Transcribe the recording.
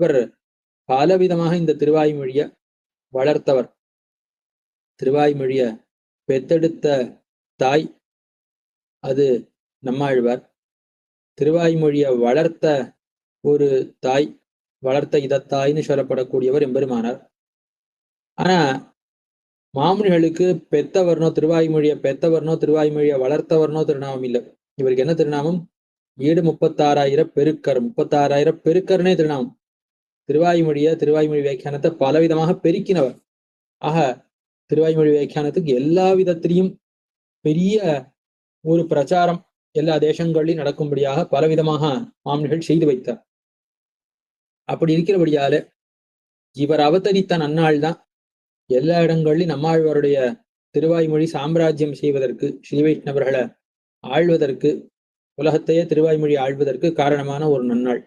இவர் பலவிதமாக இந்த திருவாய்மொழிய வளர்த்தவர். திருவாய்மொழிய பெத்தெடுத்த தாய் அது நம்மாழ்வார். திருவாய்மொழிய வளர்த்த ஒரு தாய், வளர்த்த இதத்தாய்ன்னு சொல்லப்படக்கூடியவர் எம்பெருமானார். ஆனா மாமுனிகளுக்கு பெத்தவர்னோ திருவாய்மொழிய பெத்தவர்னோ திருவாய்மொழிய வளர்த்தவர்னோ திருநாமம் இல்லை. இவருக்கு என்ன திருநாமம்? ஈடு 36,000 பெருக்கர். 36,000 பெருக்கர்னே திருநாமம். திருவாய்மொழி வியாக்கியானத்தை பலவிதமாக பெருக்கினவர். ஆக திருவாய்மொழி வியாக்கியானத்துக்கு எல்லா விதத்திலையும் பெரிய ஒரு பிரச்சாரம் எல்லா தேசங்களையும் நடக்கும்படியாக பலவிதமாக மாமுனிகள் செய்து வைத்தார். அப்படி இருக்கிறபடியால இவர் அவதரித்த நன்னாள் தான் எல்லா இடங்கள்லையும் நம்மாழ்வாருடைய திருவாய்மொழி சாம்ராஜ்யம் செய்வதற்கு, ஸ்ரீ வைஷ்ணவர்களை ஆழ்வதற்கு, உலகத்தையே திருவாய்மொழி ஆழ்வதற்கு காரணமான ஒரு நன்னாள்.